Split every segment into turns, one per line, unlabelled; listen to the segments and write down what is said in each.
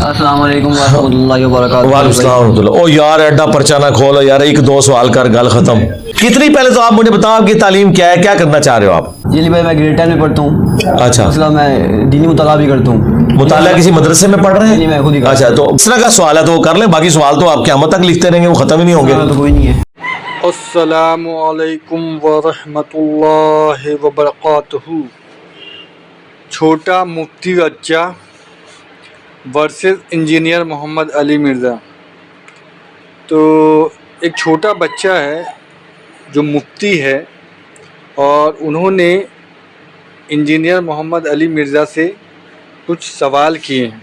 अस्सलाम वालेकुम रहमतुल्लाहि व बरकातहू।
वालेकुम सलाम रहमतुल्लाह। ओ यार एड्डा पर्चा ना खोलो यार, एक दो सवाल कर गल खत्म। कितनी पहले तो आप मुझे बताओ आपकी तालीम क्या है, क्या करना चाह रहे हो आप?
जी भाई, मैं ग्रेड 10 में पढ़ता हूँ।
अच्छा,
इसलिए मैं दीनी मुताला भी करता हूँ।
मुताला किसी मदरसे में पढ़ रहे हैं?
नहीं, मैं खुद ही
अच्छा, तो इस तरह का सवाल है तो वो कर लें, बाकी सवाल तो आप क़यामत तक लिखते रहेंगे, वो खत्म ही नहीं होंगे।
तो कोई नहीं है।
अस्सलामु अलैकुम वरहमतुल्लाहि वबरकातुहू। छोटा मुफ्ती बच्चा वर्सेस इंजीनियर मोहम्मद अली मिर्ज़ा। तो एक छोटा बच्चा है जो मुफ्ती है और उन्होंने इंजीनियर मोहम्मद अली मिर्ज़ा से कुछ सवाल किए हैं।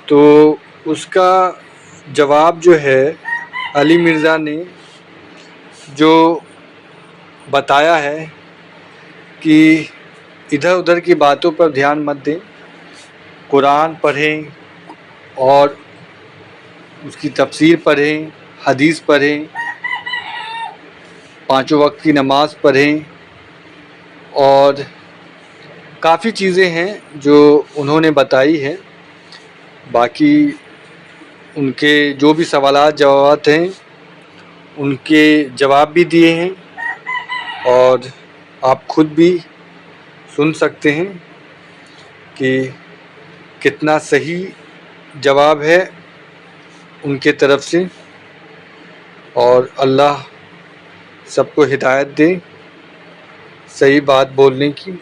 तो उसका जवाब जो है अली मिर्ज़ा ने जो बताया है कि इधर उधर की बातों पर ध्यान मत दें, कुरान पढ़ें और उसकी तफसीर पढ़ें, हदीस पढ़ें, पाँचों वक्त की नमाज़ पढ़ें और काफ़ी चीज़ें हैं जो उन्होंने बताई है। बाकी उनके जो भी सवालात जवाब हैं उनके जवाब भी दिए हैं और आप खुद भी सुन सकते हैं कि कितना सही जवाब है उनके तरफ से। और अल्लाह सबको हिदायत दे सही बात बोलने की,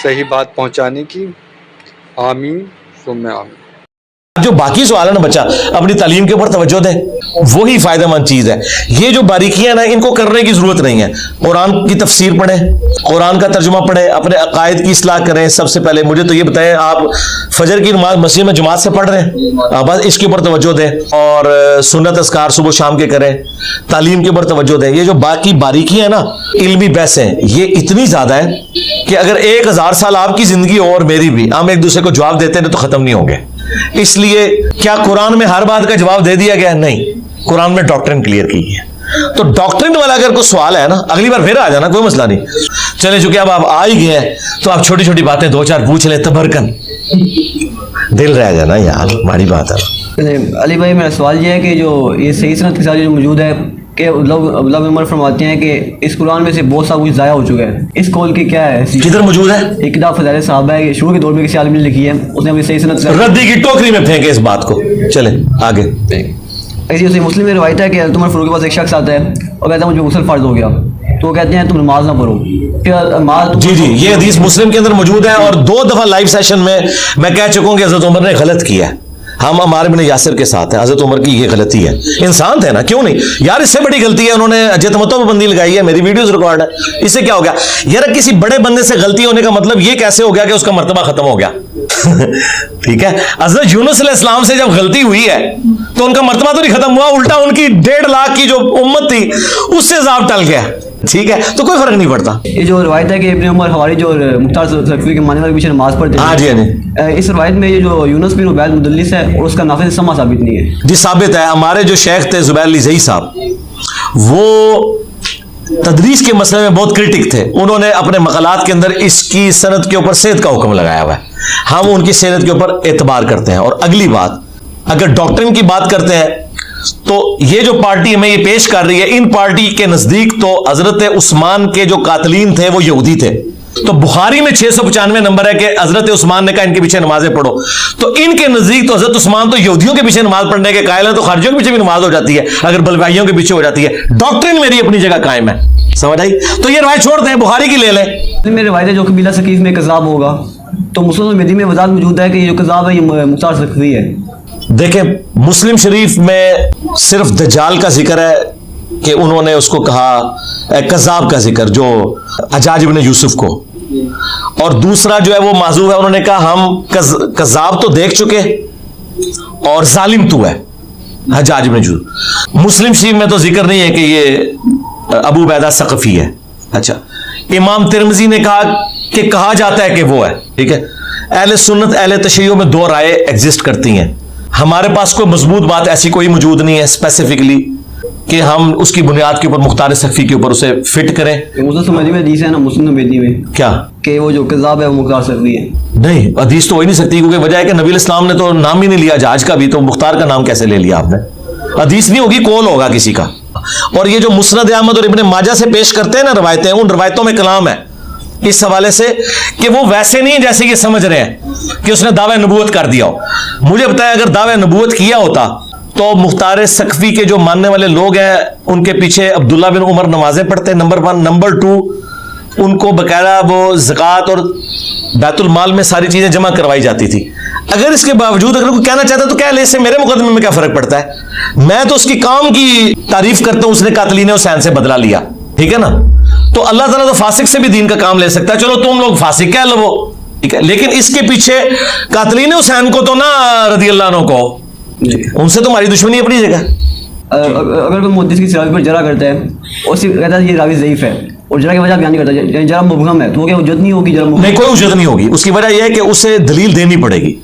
सही बात पहुंचाने की। आमीन सुम्मा आमीन।
जो बाकी सवाल है ना, बच्चा अपनी तालीम के ऊपर तवज्जो दे, वही फायदेमंद चीज है। ये जो बारीकियां ना, इनको करने की जरूरत नहीं है। कुरान की तफसीर पढ़े, कुरान का तर्जुमा पढ़े, अपने अकायद की इस्लाह करें। सबसे पहले मुझे तो ये बताएं, आप फजर की नमाज मस्जिद में जमात से पढ़ रहे हैं? बस इसके ऊपर तवज्जो दें और सुन्नत अस्कार सुबह शाम के करें, तालीम के ऊपर तवज्जो दें। ये जो बाकी बारीकियां ना, इल्मी बहस हैं, ये इतनी ज्यादा है कि अगर 1000 साल आपकी जिंदगी और मेरी भी, हम एक दूसरे को जवाब देते हैं तो खत्म नहीं होंगे। इसलिए क्या कुरान में हर बात का जवाब दे दिया गया? नहीं, कुरान में डॉक्ट्रिन क्लियर की है। तो डॉक्ट्रिन वाला अगर कोई सवाल है ना, अगली बार फिर आ जाना, कोई मसला नहीं। चले चुके अब आप आ ही गए हैं तो आप छोटी छोटी बातें दो चार पूछ ले, तबरकन दिल रह जाना यार, हमारी बात है।
अली भाई, मेरा सवाल ये है कि जो ये सही सनत के साथ जो मौजूद है कि उमर फरमाते हैं कि इस कुरान में से बहुत सा कुछ ज़ाया हो चुका है, इस कौल की क्या है?
किधर मौजूद है?
एक किताब फज़ाइल साहब है, शुरू के दौर में किसी आदमी ने लिखी है, उसने अपनी सही सनत
रद्दी की टोकरी में फेंके इस बात को। चले आगे।
ऐसी मुस्लिम में रवायत है कि तुमर फरूक के पास एक शख्स आता है और कहता है मुझे गुस्ल फ़र्ज हो गया, तो वो कहते हैं तुम नमाज ना पढ़ो।
जी जी, ये हदीस मुस्लिम के अंदर मौजूद है और 2 दफा लाइव सेशन में मैं कह चुका हूं कि हजरत उमर ने गलत किया है। हम अम्मार बिन यासिर के साथ हैं, हजरत उमर की ये गलती है। इंसान थे ना, क्यों नहीं यार, इससे बड़ी गलती है उन्होंने जतमतों पर बंदी लगाई है। मेरी वीडियोस रिकॉर्ड है, इससे क्या हो गया यार? किसी बड़े बंदे से गलती होने का मतलब ये कैसे हो गया कि उसका मर्तबा खत्म हो गया? ठीक है, हजरत यूनुस अलैहिस्सलाम से जब गलती हुई है तो उनका मर्तबा तो नहीं खत्म हुआ, उल्टा उनकी 1.5 लाख की जो उम्मत थी उससे अज़ाब टल गया। ठीक है, तो कोई फर्क नहीं पड़ता।
ये जो रवायत है कि इब्न उमर हवारी जो मुख्तार सलफ़ी के मानने वाले पीछे नमाज पढ़ते हैं,
हाँ जी, हाँ जी।
इस रवायत में ये जो यूनुस बिन उबैद मुदल्लिस है और उसका नाफिज़ समा साबित नहीं है।
जी साबित है। हमारे जो शेख थे ज़ुबैर लिज़ई साहब, वो तदरीस के मसले में बहुत क्रिटिक थे। उन्होंने अपने मक़ालात के अंदर इसकी सनद के ऊपर सेहत का हुक्म लगाया हुआ है। हम उनकी सेहत के ऊपर एतबार करते हैं। और अगली बात, अगर डॉक्ट्रिन की बात करते हैं तो ये जो पार्टी हमें ये पेश कर रही है, इन पार्टी के नजदीक तो हजरत उस्मान के जो कातलीन थे वो यहूदी थे। तो बुखारी में 695 नंबर है कि हजरत उस्मान ने कहा इनके पीछे नमाजें पढ़ो। तो इनके नजदीक तो हजरत उस्मान तो यहूदियों के पीछे नमाज पढ़ने के कायल है, तो खारजियों के पीछे भी नमाज हो जाती है अगर बलवाइयों के पीछे हो जाती है। डॉक्ट्रिन मेरी अपनी जगह कायम है, समझ आई? तो ये रवायत छोड़ दें, बुखारी की ले लें।
मेरे रवायत है जो कबीला सकीफ में कज़ाब होगा, तो मुस्लिम मेदी में वजाहत मौजूद है कि ये जो कज़ाब है ये मुख्तार सलफ़ी है।
देखें, मुस्लिम शरीफ में सिर्फ दज्जाल का जिक्र है कि उन्होंने उसको कहा कज़ाब का जिक्र, जो हज्जाज इब्न यूसुफ को, और दूसरा जो है वो माजूब है, उन्होंने कहा हम कज़ाब तो देख चुके और जालिम तू है, हज्जाज इब्न यूसुफ। मुस्लिम शरीफ में तो जिक्र नहीं है कि ये अबू बैदा सक़फ़ी है। अच्छा, इमाम तिरमिज़ी ने कहा कि कहा जाता है कि वो है। ठीक है, अहले सुन्नत अहले तशय्युह में 2 राय एग्जिस्ट करती हैं। हमारे पास कोई मजबूत बात ऐसी कोई मौजूद नहीं है स्पेसिफिकली कि हम उसकी बुनियाद के ऊपर मुख्तार सख्फी के ऊपर उसे फिट करें?
मुस्लिम समझी में हदीस है ना, मुस्लिम नबी में
क्या
कि वो जो कज़ाब है वो मुख्तार सख्फी है।
नहीं, हदीस तो हो ही नहीं सकती, क्योंकि वजह है कि नबी इस्लाम ने तो नाम ही नहीं लिया जहाज का भी, तो मुख्तार का नाम कैसे ले लिया आपने? हदीस नहीं होगी, कौल होगा किसी का। और ये जो मुस्नद अहमद और इब्ने माजा से पेश करते हैं ना रवायतें, उन रवायतों में कलाम है इस हवाले से कि वो वैसे नहीं जैसे ये समझ रहे हैं कि उसने दावा नबूवत कर दिया हो। मुझे बताया अगर दावा नबूवत किया होता तो मुख्तार सख्फी के जो मानने वाले लोग हैं उनके पीछे अब्दुल्ला बिन उमर नमाजें पढ़ते, नंबर 1। नंबर 2, उनको बकायदा वो ज़कात और बैतुल माल में सारी चीजें जमा करवाई जाती थी। अगर इसके बावजूद अगर कोई कहना चाहता है तो क्या ले, इससे मेरे मुकदमे में क्या फर्क पड़ता है? मैं तो उसकी काम की तारीफ करता हूं, उसने कातलीन हुसैन से बदला लिया, ठीक है ना? तो अल्लाह ताला तो फासिक से भी दीन का काम ले सकता है, चलो तुम लोग फासिक कह लो, ठीक है, लेकिन इसके पीछे कातलीन हुसैन को तो ना रदी अल्लाह अन्हु को, उनसे तो हमारी दुश्मनी अपनी जगह।
अगर कोई मुहद्दिस की रावी पर जरा करता है और सिर्फ कहता है ये रावी ज़ईफ है और जरा की वजह बयान नहीं करता, यानी जरा मुबहम है, तो वो क्या उज्जत नहीं होगी? जरा
नहीं, कोई उज्जत नहीं होगी। उसकी वजह यह है कि उसे दलील देनी पड़ेगी।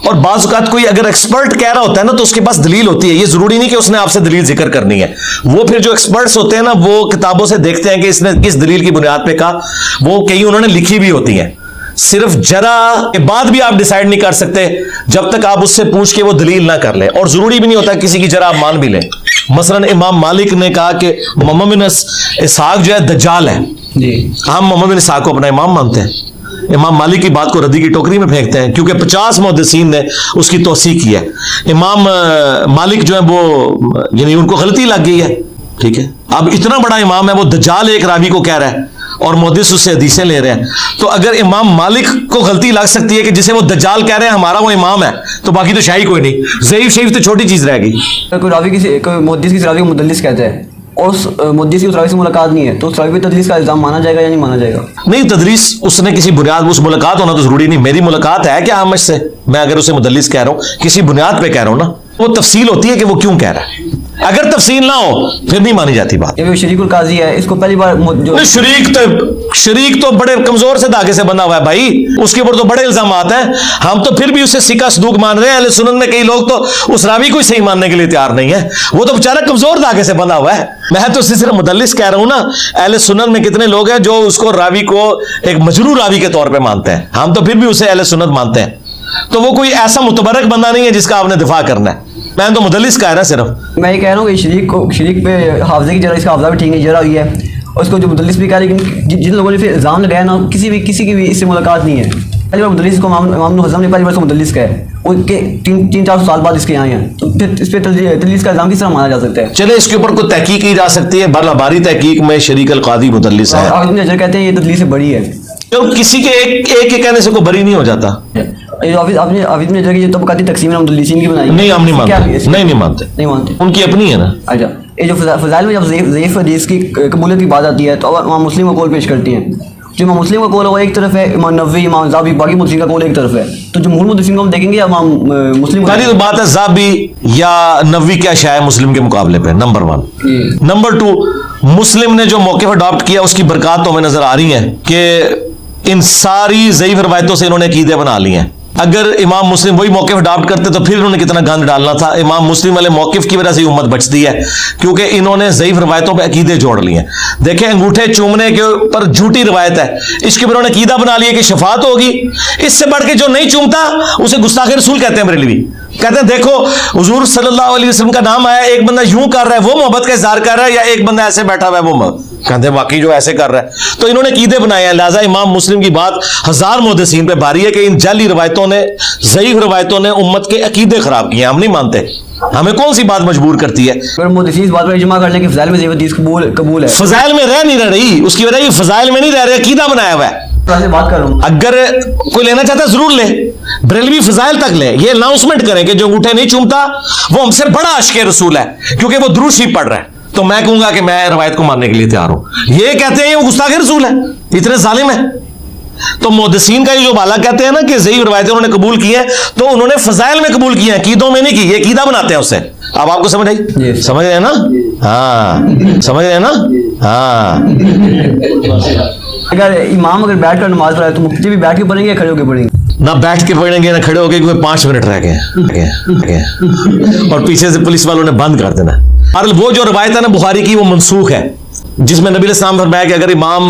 और बाज़ औक़ात कोई अगर एक्सपर्ट कह रहा होता है ना तो उसके पास दलील होती है, ये जरूरी नहीं कि उसने आपसे दलील जिक्र करनी है। वो फिर जो एक्सपर्ट्स होते हैं ना वो किताबों से देखते हैं कि इसने किस दलील की बुनियाद पे कहा, वो कई उन्होंने लिखी भी होती हैं। सिर्फ जरा के बाद भी आप डिसाइड नहीं कर सकते जब तक आप उससे पूछ के वो दलील ना कर लें, और जरूरी भी नहीं होता किसी की जरा आप मान भी लें। मसलन इमाम मालिक ने कहा कि मोहम्मद बिन इसहाक जो है दज्जाल है, हम मोहम्मद बिन इसहाक को अपना इमाम मानते हैं, इमाम मालिक की बात को रद्दी की टोकरी में फेंकते हैं क्योंकि 50 मुहद्दिसीन ने उसकी तौसीक की है। इमाम मालिक जो है वो यानी उनको गलती लग गई है, ठीक है। अब इतना बड़ा इमाम है, वो दज्जाल एक रावी को कह रहा है और मुहद्दिस उससे हदीसें ले रहे हैं, तो अगर इमाम मालिक को गलती लग सकती है कि जिसे वो दज्जाल कह रहे हैं हमारा वो इमाम है, तो बाकी तो शाही कोई नहीं। ज़ईफ शरीफ तो छोटी चीज रह गई।
कोई रावी कोई मुहद्दिस किसी रावी को मुदल्लिस कहता है और उस मुहद्दिस की उस रावी से मुलाकात नहीं है, तो उस रावी पे तदलीस का इल्जाम माना जाएगा या नहीं माना जाएगा?
नहीं, तदलीस उसने किसी बुनियाद, उस मुलाकात होना तो जरूरी नहीं। मेरी मुलाकात है क्या आमश से, मैं अगर उसे मुदल्लिस कह रहा हूं किसी बुनियाद पे कह रहा हूं ना, वो तफसील होती है कि वो क्यों कह रहा है। अगर तफसील ना हो फिर नहीं मानी जाती बात।
ये शरीकुल काजी है, इसको पहली बार जो
शरीक तो बड़े कमजोर से धागे से बंधा हुआ है भाई, उसके ऊपर तो बड़े इल्जाम हैं। हम तो फिर भी उसे सिक्का सदूक मान रहे हैं। अहले सुन्नत में कई लोग तो उस रावी को ही सही मानने के लिए तैयार नहीं है, वो तो बेचारा कमजोर धागे से बंधा हुआ है। मैं तो सिर्फ मुदल्लिस कह रहा हूं ना। अहले सुन्नत में कितने लोग हैं जो उसको रावी को एक मजरूर रावी के तौर पर मानते हैं, हम तो फिर भी उसे अहले सुन्नत मानते हैं। तो वो कोई ऐसा मुतबरक बंदा नहीं है जिसका आपने दिफा करना है। मैं तो मुदल्लिस कह रहा सिर्फ।
मैं ये कह रहा हूँ कि शरीक पे हाफजे की जरा, इसका हाफजा भी ठीक नहीं, जरा हुई है, और उसको जो मुदल्लिस भी कह रहा है, लेकिन जिन लोगों ने फिर इल्जाम लगाया ना, किसी की भी इससे मुलाकात नहीं है। पहली बार मुदल्लिस को इमाम हज़म ने पहली बार मुदल्लिस कहा है, उनके 3-4 साल बाद इसके यहाँ हैं, तो फिर इस पर तदलीस का इल्जाम किस तरह माना जा सकता है?
चले इसके ऊपर कोई तहकीक की जा सकती है। बारी तहकीक में शरीक अल कादी मुदल्लिस है।
आखिर नजर कहते हैं ये तदलीस से बड़ी है,
तो किसी के एक के कहने से कोई बरी नहीं हो जाता।
हाफिज ने जो तबकाती तकसीम मुदल्लिसीन की बनाई,
नहीं हम नहीं मानते, नहीं मानते, उनकी अपनी है ना।
अच्छा, ये जो फज़ाइल में जब ज़ईफ़ हदीस की कबूलियत की बात आती है तो इमाम मुस्लिम का कौल पेश करती हैं। जो इमाम मुस्लिम का कौल है वो एक तरफ है, इमाम नववी, इमाम ज़ाबी, बाकी मुस्लिम का कौल एक तरफ है। तो जमहूर मुहद्दिसीन को हम देखेंगे इमाम मुस्लिम
पहली तो बात है ज़ाबी या नववी क्या शायद मुस्लिम के मुकाबले पे, नंबर 1। नंबर 2, मुस्लिम ने जो मौक़िफ़ अडॉप्ट किया उसकी बरक़ात तो हमें नजर आ रही है कि इन सारी ज़ईफ़ रवायतों से इन्होंने अक़ीदे बना लिए हैं। अगर इमाम मुस्लिम वही मौक़िफ़ अडॉप्ट करते तो फिर उन्होंने कितना गंद डालना था। इमाम मुस्लिम वाले मौक़िफ़ की वजह से उम्मत बचती है क्योंकि इन्होंने ज़ईफ़ रवायतों पे अकीदे जोड़ लिए हैं। देखें, अंगूठे चूमने के ऊपर झूठी रवायत है, इसके ऊपर उन्होंने अकीदा बना लिया कि शफात होगी। इससे बढ़ के जो नहीं चूमता उसे गुस्ताख़ रसूल कहते हैं। बरेलवी कहते हैं देखो हुजूर सल्लल्लाहु अलैहि वसल्लम का नाम आया, एक बंदा यूं कर रहा है वो मोहब्बत का इज़हार कर रहा है, या एक बंदा ऐसे बैठा हुआ है वो कहते हैं बाकी जो ऐसे कर रहा है। तो इन्होंने कीदे बनाए हैं। लिहाजा इमाम मुस्लिम की बात हजार मुहद्दिसीन पे भारी है कि इन जाली रवायतों ने, ज़ईफ़ रवायतों ने उम्मत के अकीदे खराब किए। हम नहीं मानते, हमें कौन सी बात मजबूर करती है?
अगर मुहद्दिसीन इस बात पर इजमा कर लें कि फज़ाइल में ज़ईफ़ हदीस कबूल है,
फज़ाइल में रह नहीं रही, उसकी वजह ये फज़ाइल में नहीं रह रहे, अकीदा बनाया हुआ है।
बात कर रहा हूं,
अगर कोई लेना चाहता है जरूर ले, बरेलवी फज़ाइल तक ले, ये अनाउंसमेंट करें कि जो अंगूठे नहीं चूमता वो हमसे बड़ा आशिक़ रसूल है क्योंकि वो दुरूद शरीफ पढ़ रहा है। तो मैं कहूंगा कि मैं रवायत को मानने के लिए तैयार हूं। ये कहते हैं वो गुस्ताख़ रसूल है, इतने जालिम है। तो मुहद्दिसीन का ये जो बाला कहते हैं ना कि ज़ईफ़ रवायतें उन्होंने कबूल की हैं, तो उन्होंने फज़ाइल में कबूल किए हैं, कीदों में नहीं की। ये कीदा बनाते हैं उससे। अब आपको समझ आई? समझ रहे हैं ना? हाँ, समझ रहे हैं ना? हाँ।
अगर इमाम बैठ कर नमाज पढ़ाए तो मुफ्ती भी बैठ के पढ़ेंगे या खड़े होकर पढ़ेंगे?
ना बैठ के पढ़ेंगे ना खड़े होके, क्योंकि 5 मिनट रह गए और पीछे से पुलिस वालों ने बंद कर देना। और वो जो रवायत है ना बुखारी की, वो मनसूख है, जिसमें नबी अलैहिस्सलाम फरमाया कि अगर इमाम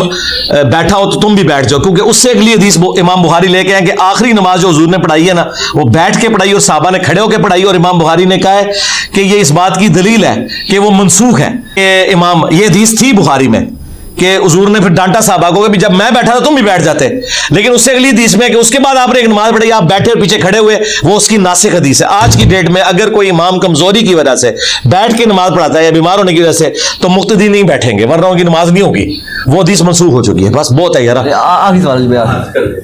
बैठा हो तो तुम भी बैठ जाओ, क्योंकि उससे अगली हदीस इमाम बुखारी लेके आए कि आखिरी नमाज जो हुजूर ने पढ़ाई है ना, वो बैठ के पढ़ाई और साहबा ने खड़े होकर पढ़ाई, और इमाम बुखारी ने कहा है कि ये इस बात की दलील है कि वो मनसूख है। कि इमाम, ये हदीस थी बुखारी में कि हुजूर ने फिर डांटा साहबा को कि जब मैं बैठा था तुम भी बैठ जाते, लेकिन उससे अगली हदीस में कि उसके बाद आपने एक नमाज पढ़ी, आप बैठे और पीछे खड़े हुए, वो उसकी नासिक हदीस है। आज की डेट में अगर कोई इमाम कमजोरी की वजह से बैठ के नमाज पढ़ाता है या बीमार होने की वजह से, तो मुक्तदी नहीं बैठेंगे, वरना उनकी नमाज नहीं होगी, वो हदीस मनसूख हो चुकी है। बस बहुत है यार।
आखिरी सवाल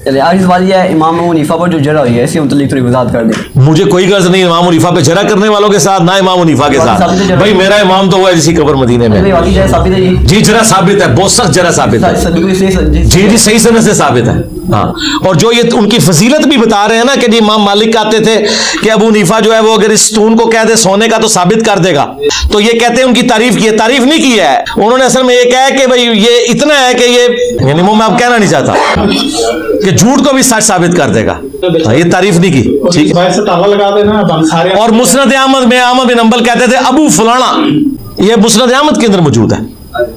चलिए, आखिरी सवाल ये है, इमाम अबू हनीफा पर जो जरा हुई है, इसके मुतालिक थोड़ी वजाहत कर दें।
मुझे कोई गर्ज नहीं इमाम हनीफा पे जरा करने वालों के साथ, ना इमाम हनीफा के साथ। भाई मेरा इमाम तो वो है जिसकी कब्र मदीने में। जी जरा साबित है, बहुत सख्त जरा साबित है। जी जी सही सनद से साबित है। हाँ, और जो ये उनकी फजीलत भी बता रहे हैं ना कि जी इमाम मालिक कहते थे कि अबू हनीफा जो है वो अगर इस स्टून को कह दे सोने का तो साबित कर देगा, तो ये कहते हैं उनकी तारीफ की है। तारीफ नहीं की है उन्होंने, असल में ये कहा है कि भाई ये इतना है कि ये, यानी मैं अब कहना नहीं चाहता कि झूठ को भी सच साबित कर देगा, ये तारीफ नहीं की। ठीक है,
लगा देना।
और मुस्नद अहमद में अहमद बिन हंबल कहते थे अबू फलाना, ये मुस्नद अहमद के अंदर मौजूद है।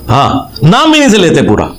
हाँ, नाम भी नहीं से लेते पूरा।